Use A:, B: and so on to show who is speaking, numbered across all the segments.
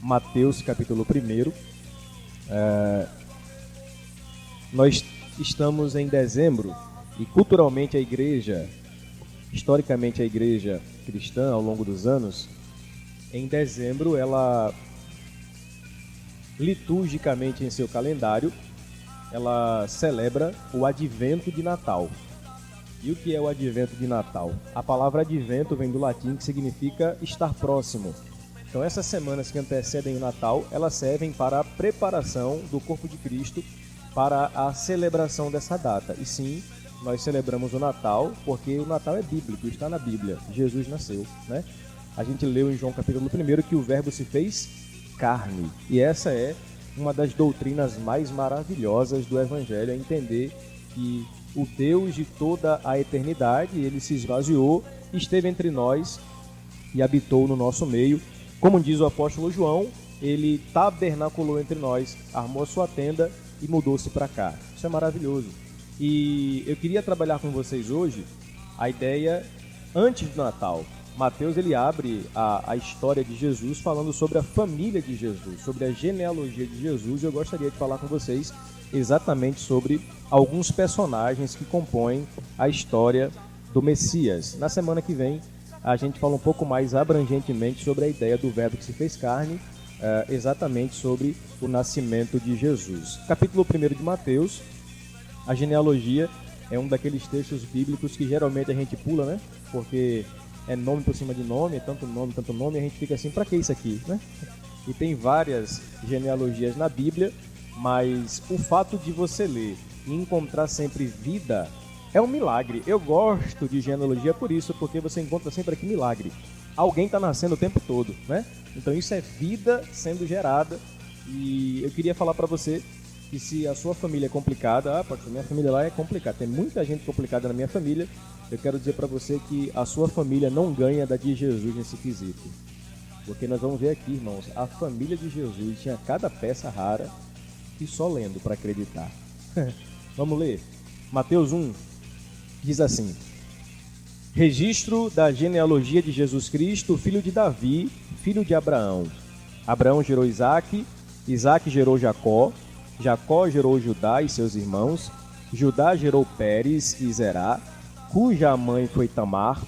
A: Mateus capítulo 1. Nós estamos em dezembro e culturalmente a igreja, historicamente a igreja cristã ao longo dos anos, em dezembro ela liturgicamente em seu calendário, ela celebra o advento de Natal. E o que é o advento de Natal? A palavra advento vem do latim, que significa estar próximo. Então essas semanas que antecedem o Natal, elas servem para a preparação do corpo de Cristo para a celebração dessa data. E sim, nós celebramos o Natal porque o Natal é bíblico, está na Bíblia. Jesus nasceu, né? A gente leu em João capítulo 1 que o verbo se fez carne. E essa é uma das doutrinas mais maravilhosas do Evangelho, é entender que o Deus de toda a eternidade, ele se esvaziou, esteve entre nós e habitou no nosso meio. Como diz o apóstolo João, ele tabernaculou entre nós, armou a sua tenda e mudou-se para cá. Isso é maravilhoso. E eu queria trabalhar com vocês hoje a ideia antes do Natal. Mateus ele abre a história de Jesus falando sobre a família de Jesus, sobre a genealogia de Jesus. E eu gostaria de falar com vocês exatamente sobre alguns personagens que compõem a história do Messias. Na semana que vem, a gente fala um pouco mais abrangentemente sobre a ideia do verbo que se fez carne, exatamente sobre o nascimento de Jesus. Capítulo 1 de Mateus, a genealogia é um daqueles textos bíblicos que geralmente a gente pula, né? Porque é nome por cima de nome, é tanto nome, e a gente fica assim, pra que isso aqui, né? E tem várias genealogias na Bíblia, mas o fato de você ler e encontrar sempre vida é um milagre. Eu gosto de genealogia por isso, porque você encontra sempre aqui milagre. Alguém está nascendo o tempo todo, né? Então isso é vida sendo gerada. E eu queria falar para você que se a sua família é complicada, porque minha família lá é complicada, tem muita gente complicada na minha família, eu quero dizer para você que a sua família não ganha da de Jesus nesse quesito. Porque nós vamos ver aqui, irmãos, a família de Jesus tinha cada peça rara e só lendo para acreditar. Vamos ler? Mateus 1 diz assim: registro da genealogia de Jesus Cristo, filho de Davi, filho de Abraão. Abraão gerou Isaque, Isaque gerou Jacó, Jacó gerou Judá e seus irmãos, Judá gerou Pérez e Zerá, cuja mãe foi Tamar,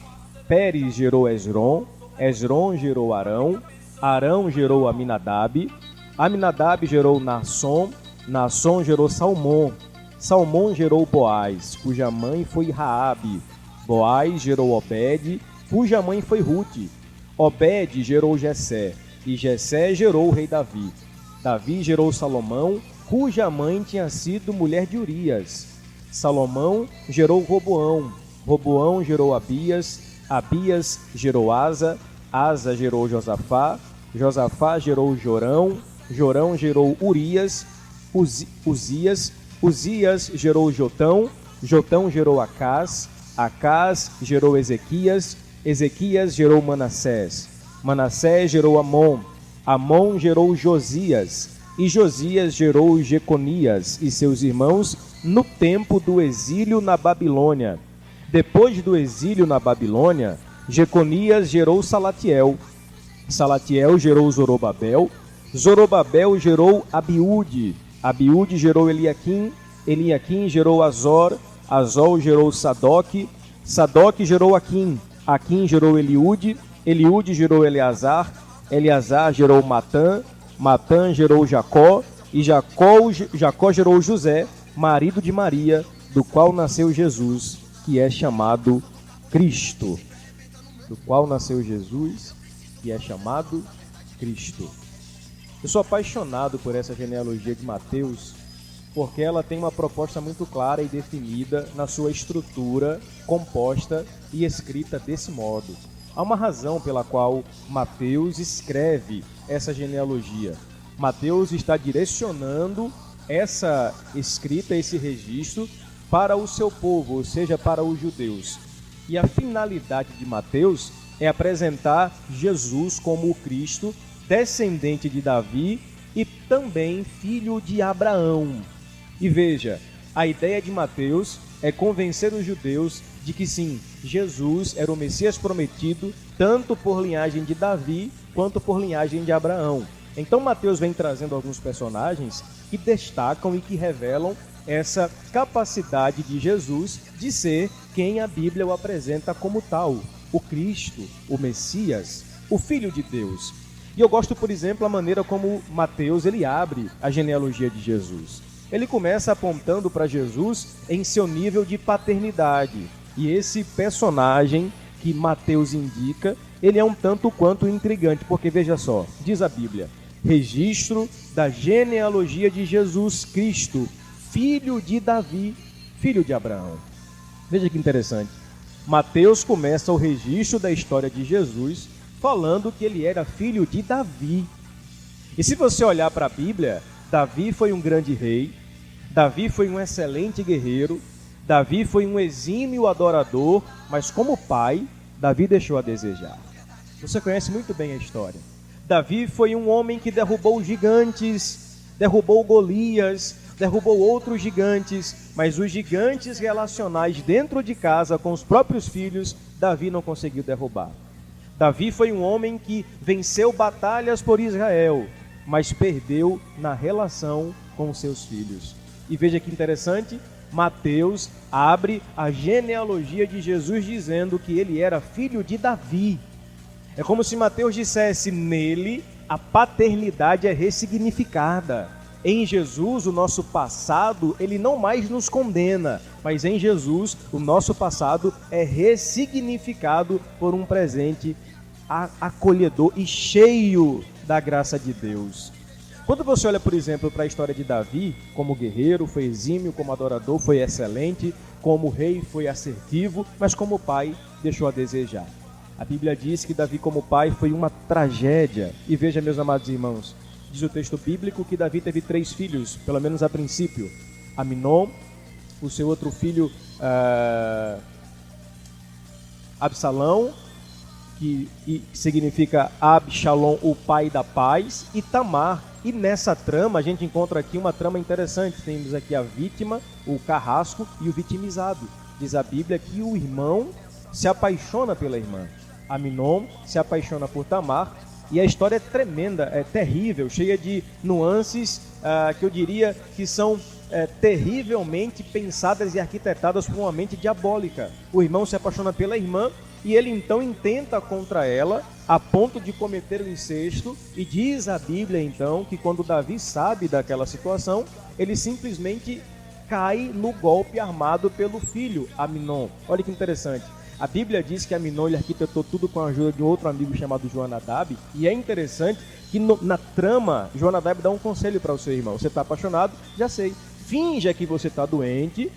A: Pérez gerou Esrom, Esrom gerou Arão, Arão gerou Aminadab, Aminadab gerou Naasson, Naasson gerou Salmão, Salmão gerou Boaz, cuja mãe foi Raabe, Boaz gerou Obed, cuja mãe foi Rute, Obed gerou Jessé, e Jessé gerou o rei Davi. Davi gerou Salomão, cuja mãe tinha sido mulher de Urias. Salomão gerou Roboão, Roboão gerou Abias, Abias gerou Asa, Asa gerou Josafá, Josafá gerou Jorão, Jorão gerou Urias, Uzias, Uzias gerou Jotão, Jotão gerou Acás, Acás gerou Ezequias, Ezequias gerou Manassés, Manassés gerou Amon, Amon gerou Josias, e Josias gerou Jeconias e seus irmãos no tempo do exílio na Babilônia. Depois do exílio na Babilônia, Jeconias gerou Salatiel, Salatiel gerou Zorobabel, Zorobabel gerou Abiúde, Abiúde gerou Eliaquim, Eliaquim gerou Azor, Azor gerou Sadoque, Sadoque gerou Aquim, Aquim gerou Eliúde, Eliúde gerou Eleazar, Eleazar gerou Matã, Matã gerou Jacó, e Jacó gerou José, marido de Maria, do qual nasceu Jesus, que é chamado Cristo. Do qual nasceu Jesus, que é chamado Cristo. Eu sou apaixonado por essa genealogia de Mateus, porque ela tem uma proposta muito clara e definida na sua estrutura, composta e escrita desse modo. Há uma razão pela qual Mateus escreve essa genealogia. Mateus está direcionando essa escrita, esse registro, para o seu povo, ou seja, para os judeus. E a finalidade de Mateus é apresentar Jesus como o Cristo, descendente de Davi e também filho de Abraão. E veja, a ideia de Mateus é convencer os judeus de que sim, Jesus era o Messias prometido, tanto por linhagem de Davi quanto por linhagem de Abraão. Então Mateus vem trazendo alguns personagens que destacam e que revelam essa capacidade de Jesus de ser quem a Bíblia o apresenta como tal, o Cristo, o Messias, o Filho de Deus. E eu gosto, por exemplo, a maneira como Mateus ele abre a genealogia de Jesus. Ele começa apontando para Jesus em seu nível de paternidade. E esse personagem que Mateus indica, ele é um tanto quanto intrigante, porque veja só, diz a Bíblia, registro da genealogia de Jesus Cristo, filho de Davi, filho de Abraão. Veja que interessante. Mateus começa o registro da história de Jesus falando que ele era filho de Davi. E se você olhar para a Bíblia, Davi foi um grande rei, Davi foi um excelente guerreiro, Davi foi um exímio adorador, mas como pai, Davi deixou a desejar. Você conhece muito bem a história. Davi foi um homem que derrubou gigantes, derrubou Golias, derrubou outros gigantes, mas os gigantes relacionais dentro de casa com os próprios filhos, Davi não conseguiu derrubar. Davi foi um homem que venceu batalhas por Israel, mas perdeu na relação com seus filhos. E veja que interessante, Mateus abre a genealogia de Jesus dizendo que ele era filho de Davi. É como se Mateus dissesse, nele a paternidade é ressignificada. Em Jesus, o nosso passado, ele não mais nos condena, mas em Jesus, o nosso passado é ressignificado por um presente acolhedor e cheio da graça de Deus. Quando você olha, por exemplo, para a história de Davi, como guerreiro, foi exímio, como adorador, foi excelente, como rei, foi assertivo, mas como pai, deixou a desejar. A Bíblia diz que Davi, como pai, foi uma tragédia. E veja, meus amados irmãos, diz o texto bíblico que Davi teve 3 filhos, pelo menos a princípio. Aminon, o seu outro filho, Absalão, que significa Absalom, o pai da paz, e Tamar. E nessa trama, a gente encontra aqui uma trama interessante. Temos aqui a vítima, o carrasco e o vitimizado. Diz a Bíblia que o irmão se apaixona pela irmã. Aminon se apaixona por Tamar. E a história é tremenda, é terrível, cheia de nuances que eu diria que são terrivelmente pensadas e arquitetadas por uma mente diabólica. O irmão se apaixona pela irmã e ele então intenta contra ela a ponto de cometer o incesto, e diz a Bíblia então que quando Davi sabe daquela situação, ele simplesmente cai no golpe armado pelo filho Aminon. Olha que interessante. A Bíblia diz que Aminon ele arquitetou tudo com a ajuda de um outro amigo chamado Jonadab, e é interessante que na trama, Jonadab dá um conselho para o seu irmão. Você está apaixonado? Já sei. Finja que você está doente,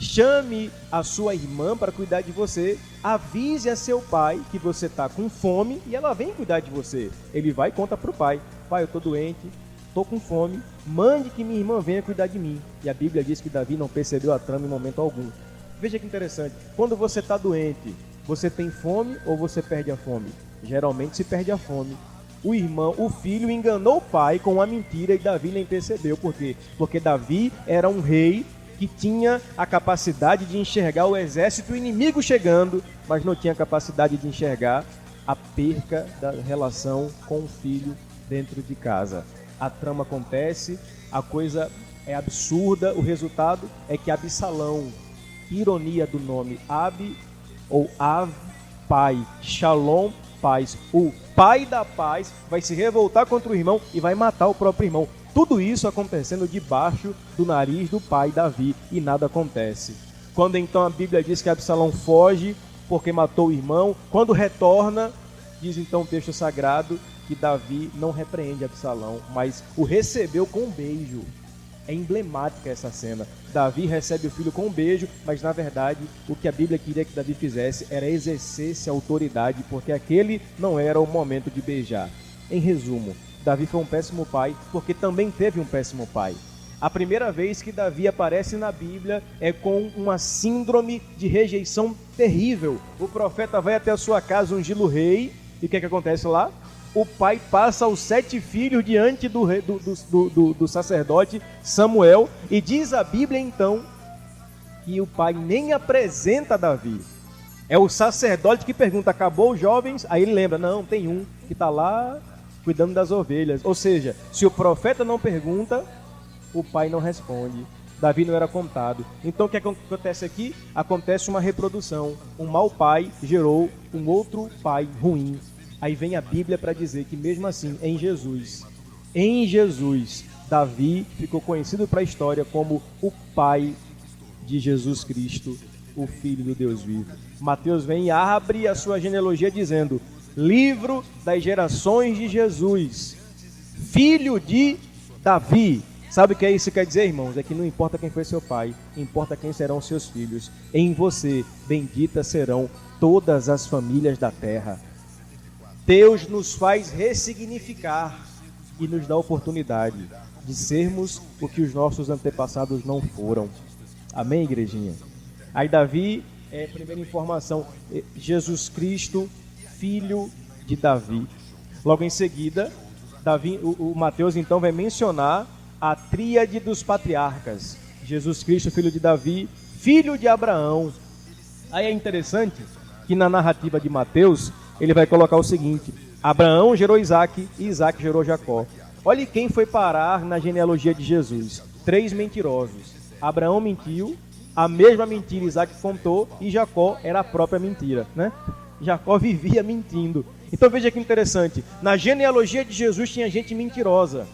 A: chame a sua irmã para cuidar de você, avise a seu pai que você está com fome e ela vem cuidar de você. Ele vai e conta para o pai, pai, eu estou doente, estou com fome, mande que minha irmã venha cuidar de mim. E a Bíblia diz que Davi não percebeu a trama em momento algum. Veja que interessante, quando você está doente, você tem fome ou você perde a fome? Geralmente se perde a fome. O filho enganou o pai com uma mentira e Davi nem percebeu. Por quê? Porque Davi era um rei que tinha a capacidade de enxergar o exército inimigo chegando, mas não tinha a capacidade de enxergar a perca da relação com o filho dentro de casa. A trama acontece, a coisa é absurda, o resultado é que Absalão, ironia do nome Ab ou Av, pai, Shalom, paz, o pai da paz vai se revoltar contra o irmão e vai matar o próprio irmão. Tudo isso acontecendo debaixo do nariz do pai Davi e nada acontece. Quando então a Bíblia diz que Absalão foge porque matou o irmão, quando retorna, diz então o texto sagrado que Davi não repreende Absalão, mas o recebeu com um beijo. É emblemática essa cena. Davi recebe o filho com um beijo, mas na verdade o que a Bíblia queria que Davi fizesse era exercer-se a autoridade, porque aquele não era o momento de beijar. Em resumo, Davi foi um péssimo pai, porque também teve um péssimo pai. A primeira vez que Davi aparece na Bíblia é com uma síndrome de rejeição terrível. O profeta vai até a sua casa ungir o rei, e o que acontece lá? O pai passa os 7 filhos diante do sacerdote Samuel, e diz a Bíblia então que o pai nem apresenta Davi. É o sacerdote que pergunta, acabou os jovens? Aí ele lembra, não, tem um que está lá cuidando das ovelhas. Ou seja, se o profeta não pergunta, o pai não responde. Davi não era contado. Então o que acontece aqui? Acontece uma reprodução. Um mau pai gerou um outro pai ruim. Aí vem a Bíblia para dizer que mesmo assim, em Jesus, Davi ficou conhecido para a história como o pai de Jesus Cristo, o Filho do Deus vivo. Mateus vem e abre a sua genealogia dizendo: livro das gerações de Jesus, filho de Davi. Sabe o que isso quer dizer, irmãos? É que não importa quem foi seu pai, importa quem serão seus filhos. Em você, benditas serão todas as famílias da terra. Deus nos faz ressignificar e nos dá a oportunidade de sermos o que os nossos antepassados não foram. Amém, igrejinha? Aí Davi, primeira informação, Jesus Cristo, filho de Davi. Logo em seguida, o Mateus então vai mencionar a tríade dos patriarcas. Jesus Cristo, filho de Davi, filho de Abraão. Aí é interessante que na narrativa de Mateus, ele vai colocar o seguinte: Abraão gerou Isaac e Isaac gerou Jacó. Olhe quem foi parar na genealogia de Jesus. 3 mentirosos. Abraão mentiu, a mesma mentira Isaac contou, e Jacó era a própria mentira, né? Jacó vivia mentindo. Então veja que interessante, na genealogia de Jesus tinha gente mentirosa.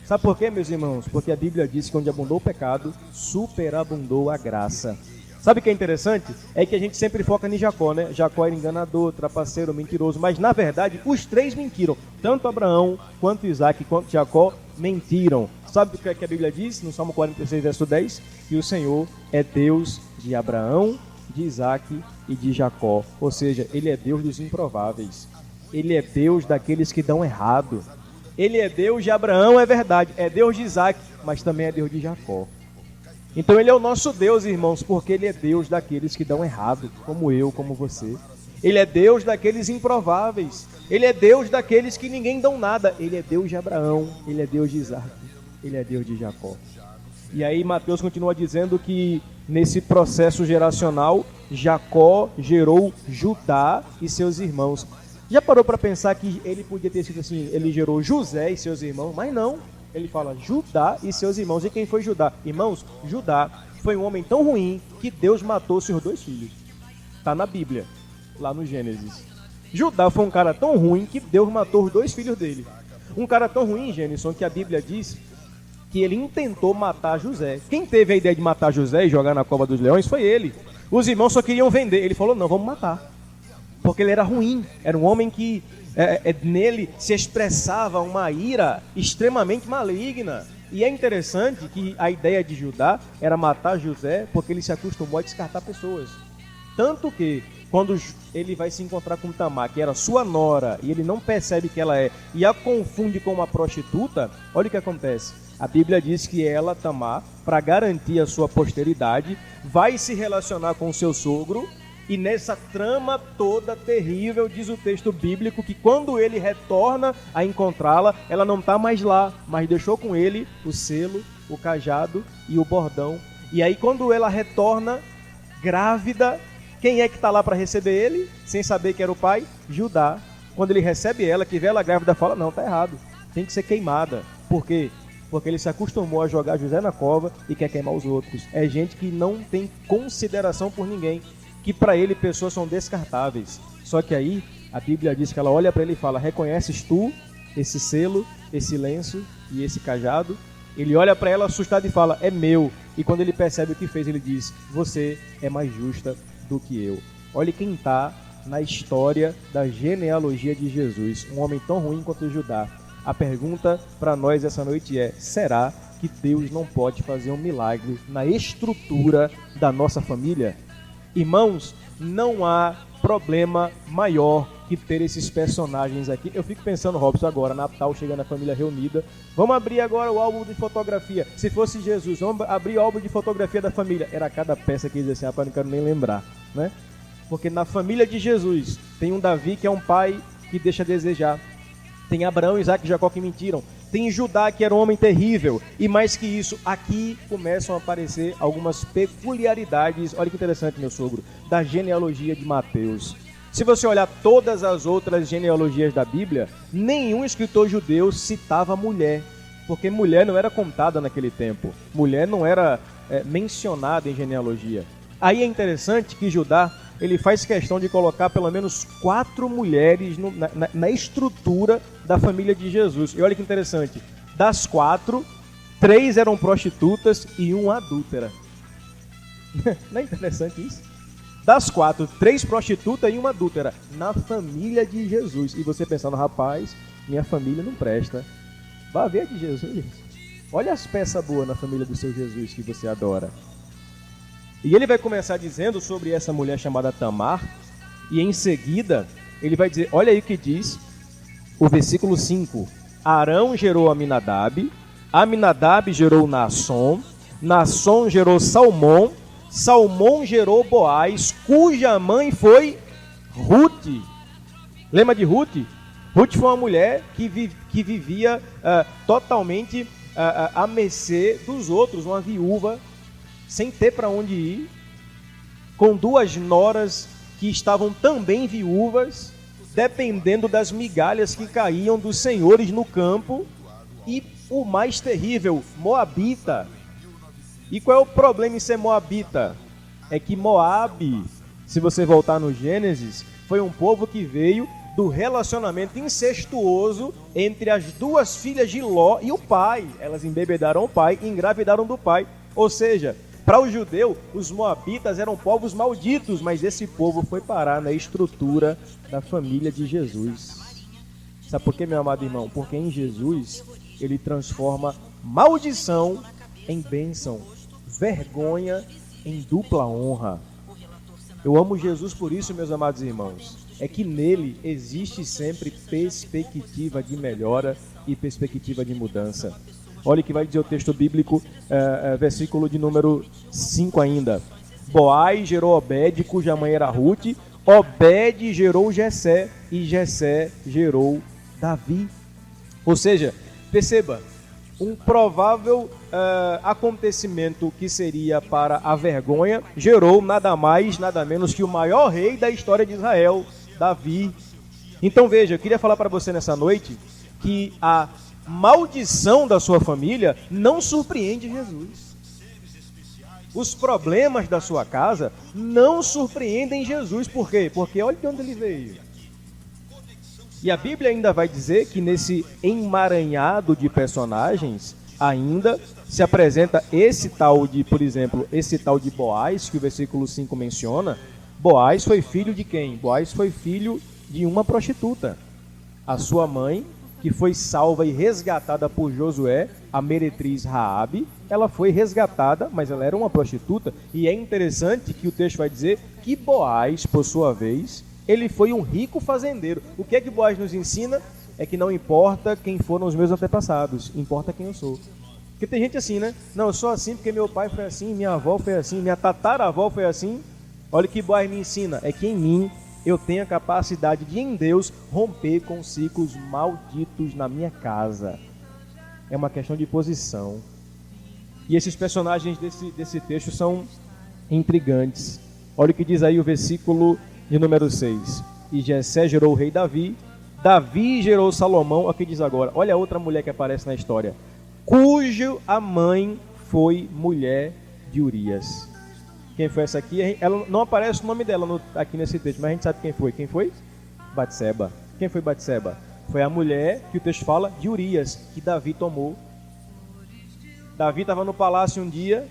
A: Sabe por quê, meus irmãos? Porque a Bíblia diz que onde abundou o pecado, superabundou a graça. Sabe o que é interessante? É que a gente sempre foca em Jacó, né? Jacó era enganador, trapaceiro, mentiroso, mas na verdade os 3 mentiram. Tanto Abraão, quanto Isaac, quanto Jacó mentiram. Sabe o que a Bíblia diz no Salmo 46, verso 10? Que o Senhor é Deus de Abraão, de Isaac e de Jacó. Ou seja, Ele é Deus dos improváveis. Ele é Deus daqueles que dão errado. Ele é Deus de Abraão, é verdade. É Deus de Isaac, mas também é Deus de Jacó. Então Ele é o nosso Deus, irmãos, porque Ele é Deus daqueles que dão errado, como eu, como você. Ele é Deus daqueles improváveis. Ele é Deus daqueles que ninguém dão nada. Ele é Deus de Abraão, Ele é Deus de Isaac, Ele é Deus de Jacó. E aí Mateus continua dizendo que nesse processo geracional, Jacó gerou Judá e seus irmãos. Já parou para pensar que ele podia ter sido assim, ele gerou José e seus irmãos, mas não. Ele fala Judá e seus irmãos. E quem foi Judá? Irmãos, Judá foi um homem tão ruim que Deus matou seus 2 filhos. Está na Bíblia, lá no Gênesis. Judá foi um cara tão ruim que Deus matou os 2 filhos dele. Um cara tão ruim, Gênesis, que a Bíblia diz que ele intentou matar José. Quem teve a ideia de matar José e jogar na cova dos leões foi ele. Os irmãos só queriam vender. Ele falou, não, vamos matar. Porque ele era ruim, era um homem que nele se expressava uma ira extremamente maligna. E é interessante que a ideia de Judá era matar José porque ele se acostumou a descartar pessoas. Tanto que, quando ele vai se encontrar com Tamar, que era sua nora, e ele não percebe que ela é, e a confunde com uma prostituta, olha o que acontece. A Bíblia diz que ela, Tamar, para garantir a sua posteridade, vai se relacionar com o seu sogro. E nessa trama toda terrível, diz o texto bíblico que quando ele retorna a encontrá-la, ela não está mais lá, mas deixou com ele o selo, o cajado e o bordão. E aí quando ela retorna grávida, quem é que está lá para receber ele? Sem saber que era o pai? Judá. Quando ele recebe ela, que vê ela grávida, fala, não, está errado, tem que ser queimada. Por quê? Porque ele se acostumou a jogar José na cova e quer queimar os outros. É gente que não tem consideração por ninguém, que para ele pessoas são descartáveis. Só que aí a Bíblia diz que ela olha para ele e fala, reconheces tu esse selo, esse lenço e esse cajado? Ele olha para ela assustado e fala, é meu. E quando ele percebe o que fez, ele diz, você é mais justa do que eu. Olha quem está na história da genealogia de Jesus, um homem tão ruim quanto Judá. A pergunta para nós essa noite é, será que Deus não pode fazer um milagre na estrutura da nossa família? Irmãos, não há problema maior que ter esses personagens aqui. Eu fico pensando, Robson, agora, Natal, chegando a família reunida. Vamos abrir agora o álbum de fotografia. Se fosse Jesus, vamos abrir o álbum de fotografia da família. Era cada peça que eles diziam assim, rapaz, não quero nem lembrar, né? Porque na família de Jesus tem um Davi que é um pai que deixa a desejar. Tem Abraão, Isaac e Jacó que mentiram. Tem Judá, que era um homem terrível. E mais que isso, aqui começam a aparecer algumas peculiaridades, olha que interessante, meu sogro, da genealogia de Mateus. Se você olhar todas as outras genealogias da Bíblia, nenhum escritor judeu citava mulher, porque mulher não era contada naquele tempo. Mulher não era mencionada em genealogia. Aí é interessante que Judá, ele faz questão de colocar pelo menos 4 mulheres na estrutura da família de Jesus. E olha que interessante, das 4, 3 eram prostitutas e 1 adúltera. Não é interessante isso? Das 4, 3 prostitutas e 1 adúltera na família de Jesus. E você pensando, rapaz, minha família não presta. Vá ver a de Jesus. Olha as peças boas na família do seu Jesus que você adora. E ele vai começar dizendo sobre essa mulher chamada Tamar. E em seguida, ele vai dizer, olha aí o que diz o versículo 5. Arão gerou Aminadab, Aminadab gerou Naasson, Naasson gerou Salmão, Salmão gerou Boaz, cuja mãe foi Ruth. Lembra de Ruth? Ruth foi uma mulher que vivia totalmente à mercê dos outros, uma viúva, sem ter para onde ir, com 2 noras que estavam também viúvas, dependendo das migalhas que caíam dos senhores no campo, e o mais terrível, moabita. E qual é o problema em ser moabita? É que Moabe, se você voltar no Gênesis, foi um povo que veio do relacionamento incestuoso entre as 2 filhas de Ló e o pai. Elas embebedaram o pai e engravidaram do pai. Ou seja, para o judeu, os moabitas eram povos malditos, mas esse povo foi parar na estrutura da família de Jesus. Sabe por quê, meu amado irmão? Porque em Jesus, ele transforma maldição em bênção, vergonha em dupla honra. Eu amo Jesus por isso, meus amados irmãos. É que nele existe sempre perspectiva de melhora e perspectiva de mudança. Olha o que vai dizer o texto bíblico, versículo de número 5 ainda. Boaz gerou Obed, cuja mãe era Ruth. Obed gerou Jessé e Jessé gerou Davi. Ou seja, perceba, um provável acontecimento que seria para a vergonha gerou nada mais, nada menos que o maior rei da história de Israel, Davi. Então veja, eu queria falar para você nessa noite que a maldição da sua família não surpreende Jesus. Os problemas da sua casa não surpreendem Jesus. Por quê? Porque olha de onde ele veio. E a Bíblia ainda vai dizer que nesse emaranhado de personagens ainda se apresenta esse tal de, por exemplo, esse tal de Boaz, que o versículo 5 menciona. Boaz foi filho de quem? Boaz foi filho de uma prostituta. A sua mãe, que foi salva e resgatada por Josué, a meretriz Raabe, ela foi resgatada, mas ela era uma prostituta. E é interessante que o texto vai dizer que Boaz, por sua vez, ele foi um rico fazendeiro. O que é que Boaz nos ensina? É que não importa quem foram os meus antepassados, importa quem eu sou. Porque tem gente assim, né? Não, eu sou assim porque meu pai foi assim, minha avó foi assim, minha tataravó foi assim. Olha o que Boaz me ensina, é que em mim eu tenho a capacidade de, em Deus, romper com ciclos malditos na minha casa. É uma questão de posição. E esses personagens desse texto são intrigantes. Olha o que diz aí o versículo de número 6. E Jessé gerou o rei Davi. Davi gerou Salomão. Aqui diz agora, olha a outra mulher que aparece na história. Cujo a mãe foi mulher de Urias. Quem foi essa aqui? Ela não aparece o nome dela aqui nesse texto, mas a gente sabe quem foi. Quem foi? Batseba. Quem foi Batseba? Foi a mulher que o texto fala de Urias, que Davi tomou. Davi estava no palácio um dia,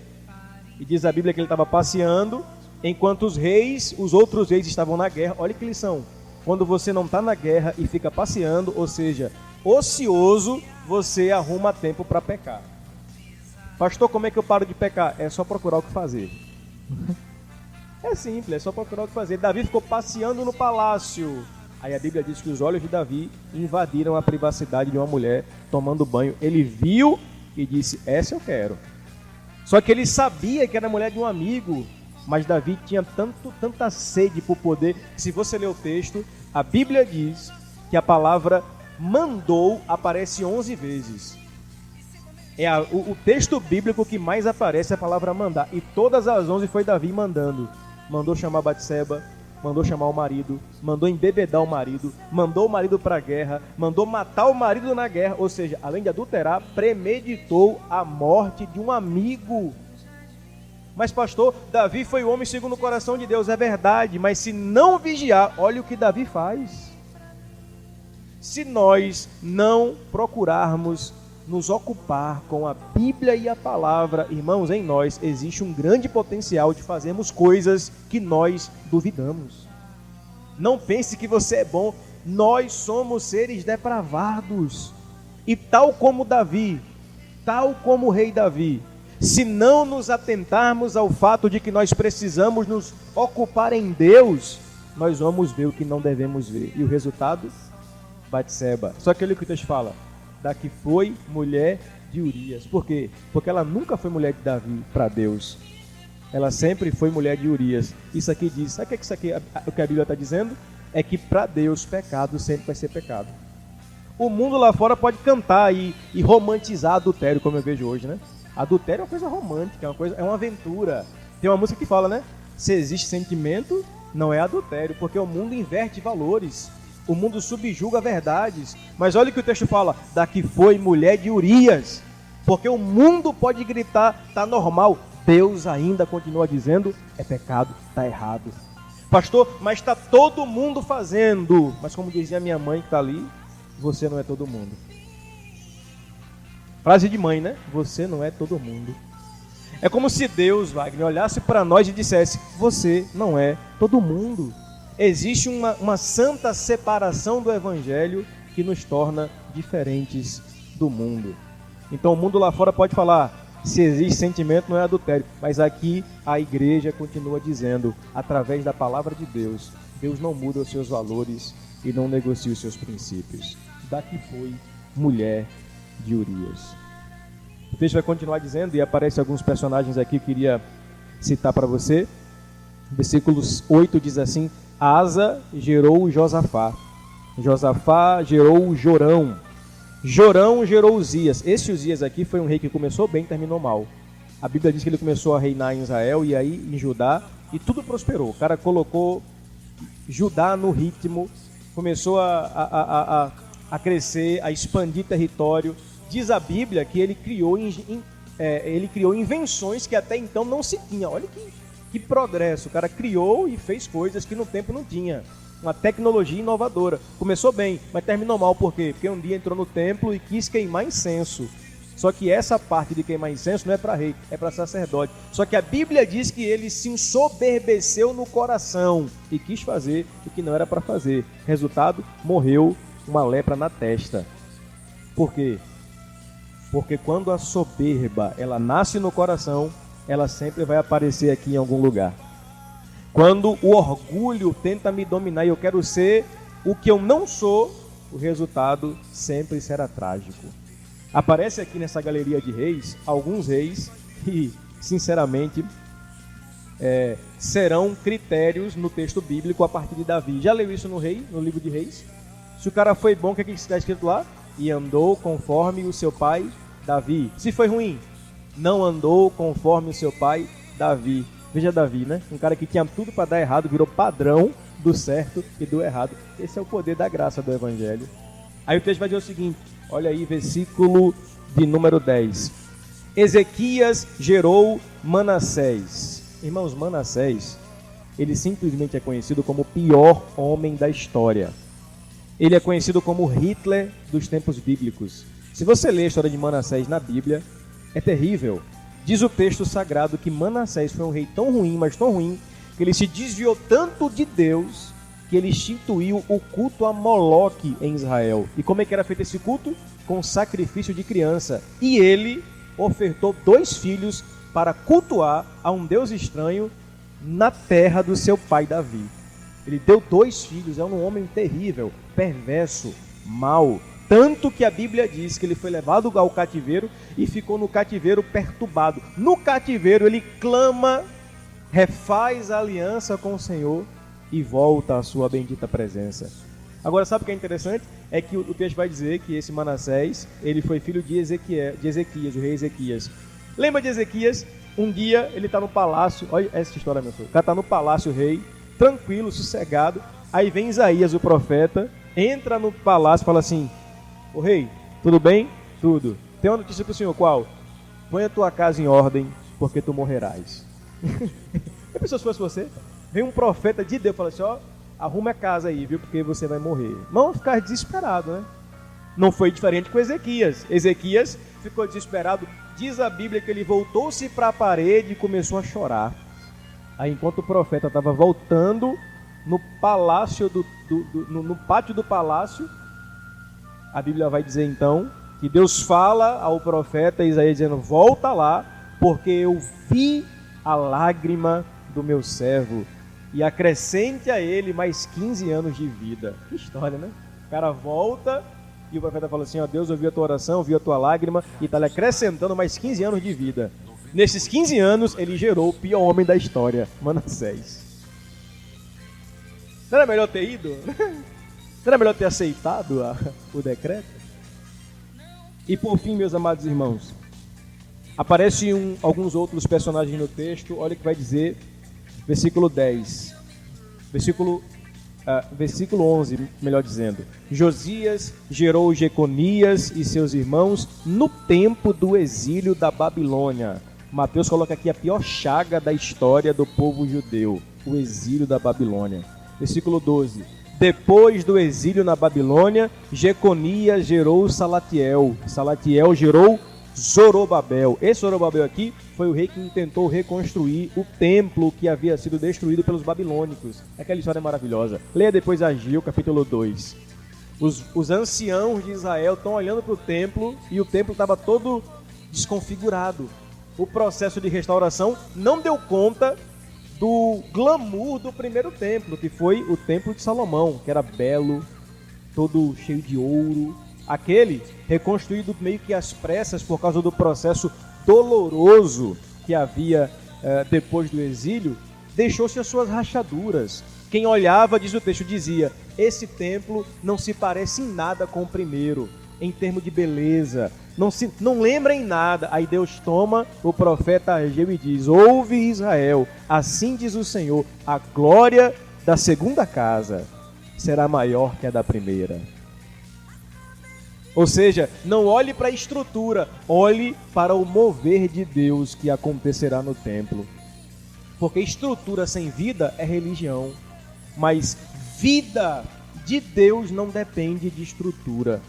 A: e diz a Bíblia que ele estava passeando, enquanto os outros reis estavam na guerra. Olha que lição. Quando você não está na guerra e fica passeando, ou seja, ocioso, você arruma tempo para pecar. Pastor, como é que eu paro de pecar? É só procurar o que fazer. É simples, é só procurar o que fazer. Davi ficou passeando no palácio. Aí a Bíblia diz que os olhos de Davi invadiram a privacidade de uma mulher tomando banho. Ele viu e disse, essa eu quero. Só que ele sabia que era a mulher de um amigo, mas Davi tinha tanta sede por poder, que se você ler o texto, a Bíblia diz que a palavra mandou aparece 11 vezes. O texto bíblico que mais aparece é a palavra mandar. E todas as 11 foi Davi mandando. Mandou chamar Batseba, mandou chamar o marido, mandou embebedar o marido, mandou o marido para a guerra, mandou matar o marido na guerra, ou seja, além de adulterar, premeditou a morte de um amigo. Mas pastor, Davi foi o homem segundo o coração de Deus, é verdade, mas se não vigiar, olha o que Davi faz. Se nós não procurarmos nos ocupar com a Bíblia e a palavra, irmãos, em nós existe um grande potencial de fazermos coisas que nós duvidamos. Não pense que você é bom, nós somos seres depravados. E tal como Davi, tal como o rei Davi, se não nos atentarmos ao fato de que nós precisamos nos ocupar em Deus, nós vamos ver o que não devemos ver. E o resultado? Batseba. Só que olha o que o texto fala. Da que foi mulher de Urias. Por quê? Porque ela nunca foi mulher de Davi para Deus. Ela sempre foi mulher de Urias. Isso aqui diz, sabe o que isso aqui, o que a Bíblia está dizendo? É que para Deus pecado sempre vai ser pecado. O mundo lá fora pode cantar e romantizar adultério, como eu vejo hoje, né? Adultério é uma coisa romântica, é uma aventura. Tem uma música que fala, né? Se existe sentimento, não é adultério, porque o mundo inverte valores. O mundo subjuga verdades. Mas olha o que o texto fala, da que foi mulher de Urias. Porque o mundo pode gritar, tá normal. Deus ainda continua dizendo, é pecado, tá errado. Pastor, mas está todo mundo fazendo. Mas como dizia minha mãe que está ali, você não é todo mundo. Frase de mãe, né? Você não é todo mundo. É como se Deus, Wagner, olhasse para nós e dissesse, você não é todo mundo. Existe uma santa separação do Evangelho que nos torna diferentes do mundo. Então o mundo lá fora pode falar, se existe sentimento não é adultério, mas aqui a igreja continua dizendo, através da palavra de Deus, Deus não muda os seus valores e não negocia os seus princípios. Daqui foi mulher de Urias. O texto vai continuar dizendo, e aparecem alguns personagens aqui que eu queria citar para você. Versículos 8 diz assim, Asa gerou Josafá, Josafá gerou Jorão, Jorão gerou Uzias. Esse Uzias aqui foi um rei que começou bem e terminou mal. A Bíblia diz que ele começou a reinar em Israel e aí em Judá, e tudo prosperou. O cara colocou Judá no ritmo, começou a crescer, a expandir território. Diz a Bíblia que ele criou invenções que até então não se tinha. Olha que progresso. O cara criou e fez coisas que no tempo não tinha. Uma tecnologia inovadora. Começou bem, mas terminou mal. Por quê? Porque um dia entrou no templo e quis queimar incenso. Só que essa parte de queimar incenso não é para rei, é para sacerdote. Só que a Bíblia diz que ele se ensoberbeceu no coração e quis fazer o que não era para fazer. Resultado, morreu uma lepra na testa. Por quê? Porque quando a soberba ela nasce no coração, ela sempre vai aparecer aqui em algum lugar. Quando o orgulho tenta me dominar e eu quero ser o que eu não sou, o resultado sempre será trágico. Aparece aqui nessa galeria de reis, alguns reis que, sinceramente, serão critérios no texto bíblico a partir de Davi. Já leu isso no livro de Reis? Se o cara foi bom, o que é que está escrito lá? E andou conforme o seu pai Davi. Se foi ruim, não andou conforme o seu pai Davi. Veja Davi, né? Um cara que tinha tudo para dar errado, virou padrão do certo e do errado. Esse é o poder da graça do Evangelho. Aí o texto vai dizer o seguinte, olha aí, versículo de número 10. Ezequias gerou Manassés. Irmãos, Manassés, ele simplesmente é conhecido como o pior homem da história. Ele é conhecido como Hitler dos tempos bíblicos. Se você ler a história de Manassés na Bíblia, é terrível. Diz o texto sagrado que Manassés foi um rei tão ruim, mas tão ruim, que ele se desviou tanto de Deus, que ele instituiu o culto a Moloque em Israel. E como é que era feito esse culto? Com sacrifício de criança. E ele ofertou 2 filhos para cultuar a um Deus estranho na terra do seu pai Davi. Ele deu 2 filhos, é um homem terrível, perverso, mau. Tanto que a Bíblia diz que ele foi levado ao cativeiro e ficou no cativeiro perturbado. No cativeiro ele clama, refaz a aliança com o Senhor e volta à sua bendita presença. Agora, sabe o que é interessante? É que o texto vai dizer que esse Manassés, ele foi filho de Ezequias, o rei Ezequias. Lembra de Ezequias? Um dia ele está no palácio, olha essa história, meu filho. O cara está no palácio, o rei, tranquilo, sossegado. Aí vem Isaías, o profeta, entra no palácio e fala assim: ô rei, tudo bem? Tudo. Tem uma notícia para o senhor, qual? Põe a tua casa em ordem, porque tu morrerás. A pessoa, se fosse você, vem um profeta de Deus e fala assim: ó, arrume a casa aí, viu, porque você vai morrer. Não ficar desesperado, né? Não foi diferente com Ezequias. Ezequias ficou desesperado. Diz a Bíblia que ele voltou-se para a parede e começou a chorar. Aí, enquanto o profeta estava voltando no palácio, no pátio do palácio, a Bíblia vai dizer então que Deus fala ao profeta Isaías dizendo: volta lá, porque eu vi a lágrima do meu servo e acrescente a ele mais 15 anos de vida. Que história, né? O cara volta e o profeta fala assim: ó, Deus ouviu a tua oração, ouviu a tua lágrima e está lhe acrescentando mais 15 anos de vida. Nesses 15 anos, ele gerou o pior homem da história, Manassés. Não era melhor ter ido? Não era melhor ter aceitado o decreto? E por fim, meus amados irmãos, aparecem alguns outros personagens no texto. Olha o que vai dizer, versículo 10. Versículo 11, melhor dizendo. Josias gerou Jeconias e seus irmãos no tempo do exílio da Babilônia. Mateus coloca aqui a pior chaga da história do povo judeu, o exílio da Babilônia. Versículo 12. Depois do exílio na Babilônia, Jeconias gerou Salatiel. Salatiel gerou Zorobabel. Esse Zorobabel aqui foi o rei que tentou reconstruir o templo que havia sido destruído pelos babilônicos. Aquela história é maravilhosa. Leia depois Ageu, capítulo 2. Os anciãos de Israel estão olhando para o templo e o templo estava todo desconfigurado. O processo de restauração não deu conta do glamour do primeiro templo, que foi o templo de Salomão, que era belo, todo cheio de ouro. Aquele reconstruído meio que às pressas por causa do processo doloroso que havia depois do exílio, deixou-se as suas rachaduras. Quem olhava, diz o texto, dizia: esse templo não se parece em nada com o primeiro, em termos de beleza, não lembra em nada. Aí Deus toma o profeta Ageu e diz: ouve Israel, assim diz o Senhor, a glória da segunda casa será maior que a da primeira. Ou seja, não olhe para a estrutura, olhe para o mover de Deus que acontecerá no templo. Porque estrutura sem vida é religião, mas vida de Deus não depende de estrutura.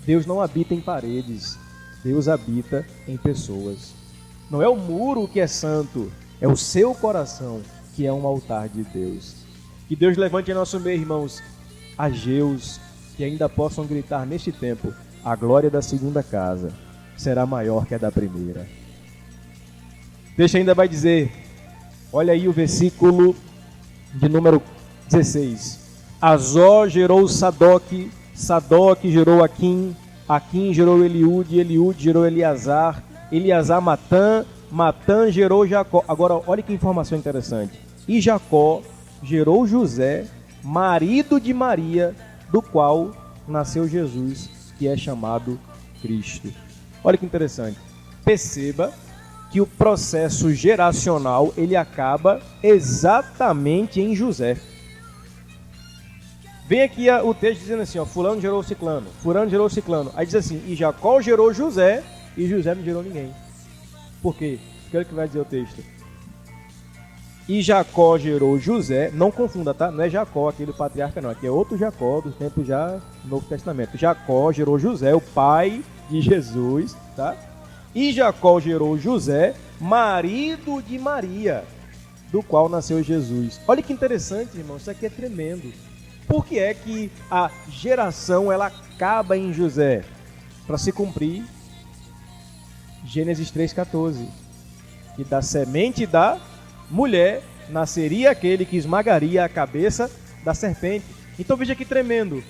A: Deus não habita em paredes, Deus habita em pessoas. Não é o muro que é santo, é o seu coração que é um altar de Deus. Que Deus levante em nosso meio, irmãos, ageus, que ainda possam gritar neste tempo: a glória da segunda casa será maior que a da primeira. Deixa ainda vai dizer, olha aí o versículo de número 16. Azó gerou Sadoque, Sadoque gerou Aquim, Aquim gerou Eliúde, Eliúde gerou Eleazar, Eleazar Matã, Matã gerou Jacó. Agora olha que informação interessante. E Jacó gerou José, marido de Maria, do qual nasceu Jesus, que é chamado Cristo. Olha que interessante. Perceba que o processo geracional ele acaba exatamente em José. Vem aqui o texto dizendo assim, ó, fulano gerou ciclano, fulano gerou ciclano. Aí diz assim, e Jacó gerou José, e José não gerou ninguém. Por quê? Olha o que vai dizer o texto. E Jacó gerou José, não confunda, tá? Não é Jacó, aquele patriarca não, aqui é outro Jacó do tempo já do Novo Testamento. Jacó gerou José, o pai de Jesus, tá? E Jacó gerou José, marido de Maria, do qual nasceu Jesus. Olha que interessante, irmão, isso aqui é tremendo. Por que é que a geração ela acaba em José? Para se cumprir Gênesis 3,14, que da semente da mulher nasceria aquele que esmagaria a cabeça da serpente. Então veja que tremendo.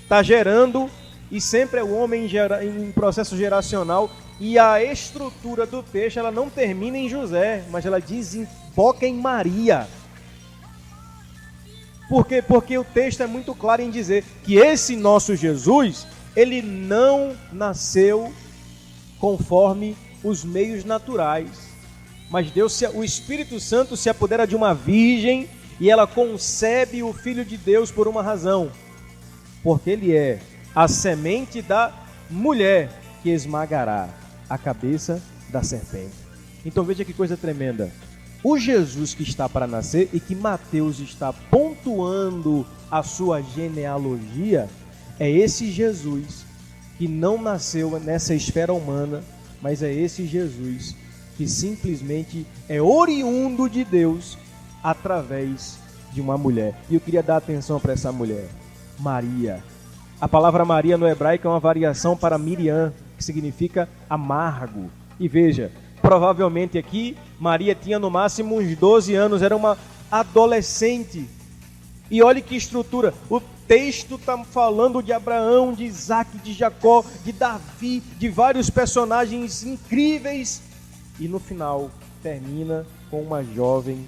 A: Está gerando, e sempre é o homem em processo geracional, e a estrutura do texto ela não termina em José, mas ela desemboca em Maria. Por quê? Porque o texto é muito claro em dizer que esse nosso Jesus, ele não nasceu conforme os meios naturais. Mas Deus, o Espírito Santo se apodera de uma virgem e ela concebe o Filho de Deus por uma razão, porque ele é a semente da mulher que esmagará a cabeça da serpente. Então veja que coisa tremenda. O Jesus que está para nascer e que Mateus está pontuando a sua genealogia é esse Jesus que não nasceu nessa esfera humana, mas é esse Jesus que simplesmente é oriundo de Deus através de uma mulher. E eu queria dar atenção para essa mulher, Maria. A palavra Maria no hebraico é uma variação para Miriam, que significa amargo. E veja, provavelmente aqui Maria tinha no máximo uns 12 anos, era uma adolescente. E olhe que estrutura, o texto está falando de Abraão, de Isaac, de Jacó, de Davi, de vários personagens incríveis. E no final termina com uma jovem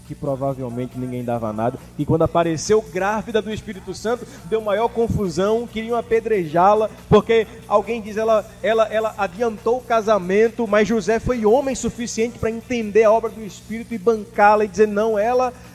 A: que provavelmente ninguém dava nada. E quando apareceu grávida do Espírito Santo, deu maior confusão, queriam apedrejá-la, porque alguém diz ela adiantou o casamento, mas José foi homem suficiente para entender a obra do Espírito e bancá-la e dizer, não,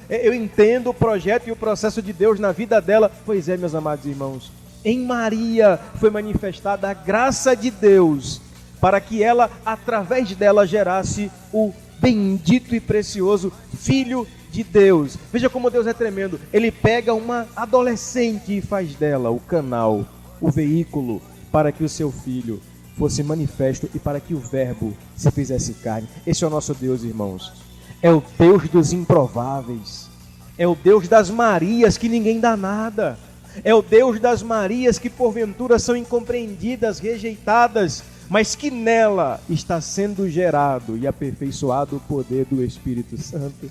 A: eu entendo o projeto e o processo de Deus na vida dela. Pois é, meus amados irmãos, em Maria foi manifestada a graça de Deus, para que ela, através dela, gerasse o bendito e precioso Filho de Deus. Veja como Deus é tremendo. Ele pega uma adolescente e faz dela o canal, o veículo, para que o seu filho fosse manifesto e para que o verbo se fizesse carne. Esse é o nosso Deus, irmãos. É o Deus dos improváveis. É o Deus das Marias que ninguém dá nada. É o Deus das Marias que porventura são incompreendidas, rejeitadas, mas que nela está sendo gerado e aperfeiçoado o poder do Espírito Santo.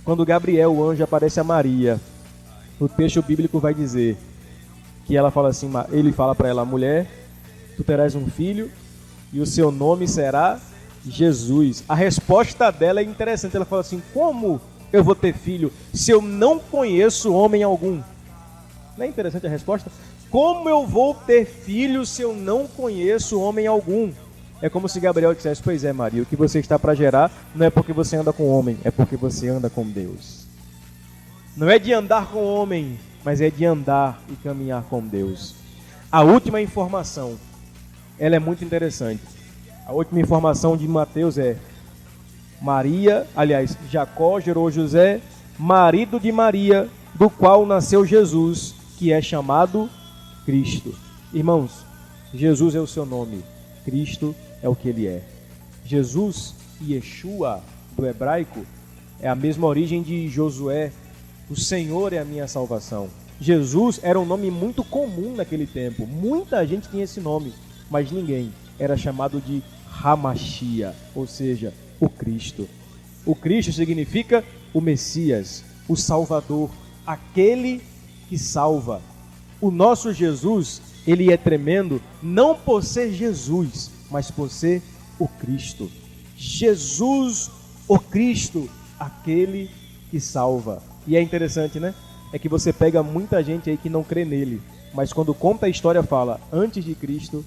A: Quando Gabriel, o anjo, aparece a Maria, o texto bíblico vai dizer que ela fala assim, ele fala para ela, mulher, tu terás um filho e o seu nome será Jesus. A resposta dela é interessante, ela fala assim, como eu vou ter filho se eu não conheço homem algum? Não é interessante a resposta? Como eu vou ter filho se eu não conheço homem algum? É como se Gabriel dissesse, pois é, Maria, o que você está para gerar não é porque você anda com homem, é porque você anda com Deus. Não é de andar com homem, mas é de andar e caminhar com Deus. A última informação, ela é muito interessante. A última informação de Mateus é, Jacó gerou José, marido de Maria, do qual nasceu Jesus, que é chamado Cristo. Irmãos, Jesus é o seu nome, Cristo é o que ele é. Jesus, Yeshua, do hebraico, é a mesma origem de Josué, o Senhor é a minha salvação. Jesus era um nome muito comum naquele tempo, muita gente tinha esse nome, mas ninguém era chamado de Hamashia, ou seja, o Cristo. O Cristo significa o Messias, o Salvador, aquele que salva. O nosso Jesus, ele é tremendo não por ser Jesus, mas por ser o Cristo. Jesus, o Cristo, aquele que salva. E é interessante, né? É que você pega muita gente aí que não crê nele, mas quando conta a história fala antes de Cristo,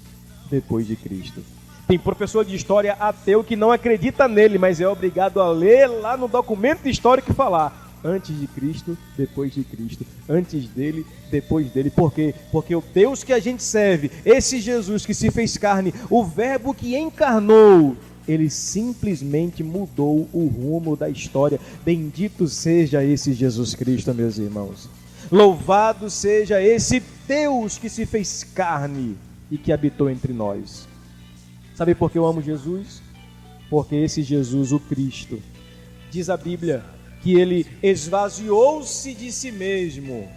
A: depois de Cristo. Tem professor de história ateu que não acredita nele, mas é obrigado a ler lá no documento histórico e falar antes de Cristo, depois de Cristo, antes dele, depois dele. Por quê? Porque o Deus que a gente serve, esse Jesus que se fez carne, o verbo que encarnou, ele simplesmente mudou o rumo da história. Bendito seja esse Jesus Cristo, meus irmãos. Louvado seja esse Deus que se fez carne e que habitou entre nós. Sabe por que eu amo Jesus? Porque esse Jesus, o Cristo, diz a Bíblia que ele esvaziou-se de si mesmo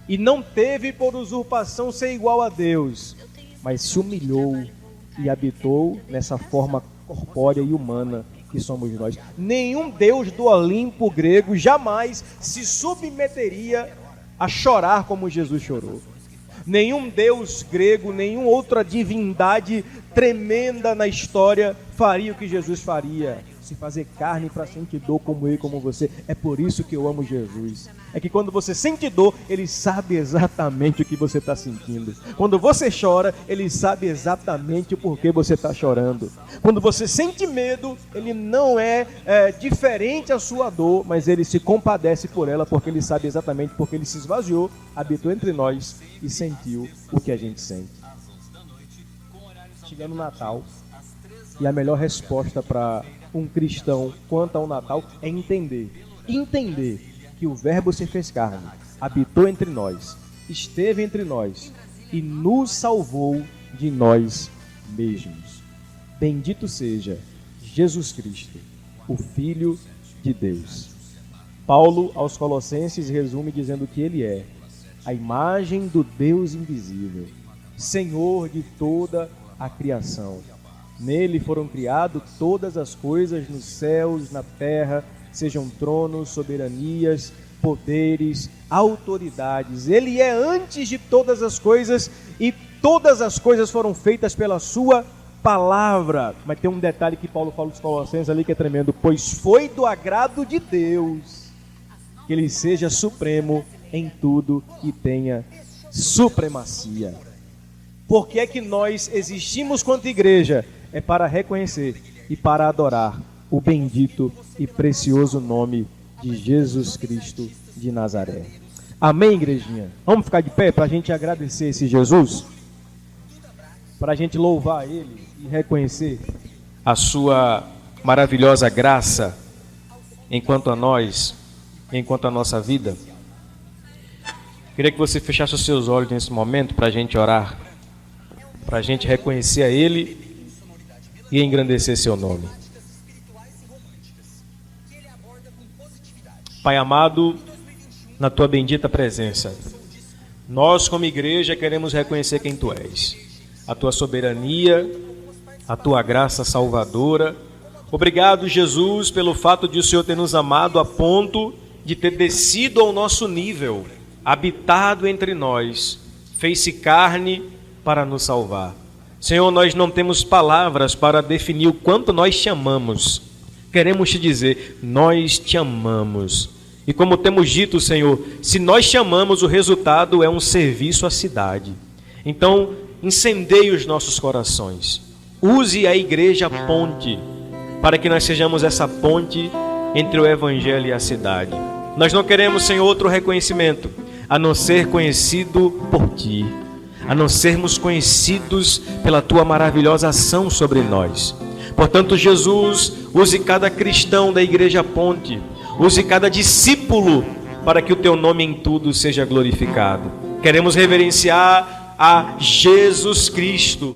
A: e não teve por usurpação ser igual a Deus, mas se humilhou e habitou nessa forma corpórea e humana que somos nós. Nenhum Deus do Olimpo grego jamais se submeteria a chorar como Jesus chorou. Nenhum Deus grego, nenhuma outra divindade tremenda na história faria o que Jesus faria. se fazer carne para sentir dor como eu e como você. É por isso que eu amo Jesus. É que quando você sente dor, Ele sabe exatamente o que você está sentindo. Quando você chora, Ele sabe exatamente o porquê você está chorando. Quando você sente medo, Ele não é diferente a sua dor, mas Ele se compadece por ela, porque Ele sabe exatamente porque Ele se esvaziou, habitou entre nós e sentiu o que a gente sente. Chegando o Natal, e a melhor resposta para um cristão quanto ao Natal é entender que o Verbo se fez carne, habitou entre nós, esteve entre nós e nos salvou de nós mesmos. Bendito seja Jesus Cristo, o Filho de Deus. Paulo, aos Colossenses, resume dizendo que Ele é a imagem do Deus invisível, Senhor de toda a criação. Nele foram criadas todas as coisas nos céus, na terra, sejam tronos, soberanias, poderes, autoridades. Ele é antes de todas as coisas e todas as coisas foram feitas pela sua palavra. Mas tem um detalhe que Paulo fala aos Colossenses ali que é tremendo. Pois foi do agrado de Deus que Ele seja supremo em tudo e tenha supremacia. Por que é que nós existimos quanto igreja? É para reconhecer e para adorar o bendito e precioso nome de Jesus Cristo de Nazaré. Amém, igrejinha? Vamos ficar de pé para a gente agradecer esse Jesus? Para a gente louvar Ele e reconhecer a sua maravilhosa graça enquanto a nós, enquanto a nossa vida. Queria que você fechasse os seus olhos nesse momento para a gente orar, para a gente reconhecer a Ele e engrandecer seu nome. Pai amado, na Tua bendita presença, nós como igreja queremos reconhecer quem Tu és, a Tua soberania, a Tua graça salvadora. Obrigado, Jesus, pelo fato de o Senhor ter nos amado a ponto de ter descido ao nosso nível, habitado entre nós, fez-se carne para nos salvar. Senhor, nós não temos palavras para definir o quanto nós te amamos. Queremos te dizer, nós te amamos. E como temos dito, Senhor, se nós te amamos, o resultado é um serviço à cidade. Então, incendeie os nossos corações. Use a igreja ponte, para que nós sejamos essa ponte entre o Evangelho e a cidade. Nós não queremos, Senhor, outro reconhecimento, a não ser conhecido por Ti, a não sermos conhecidos pela Tua maravilhosa ação sobre nós. Portanto, Jesus, use cada cristão da Igreja Ponte, use cada discípulo para que o Teu nome em tudo seja glorificado. Queremos reverenciar a Jesus Cristo.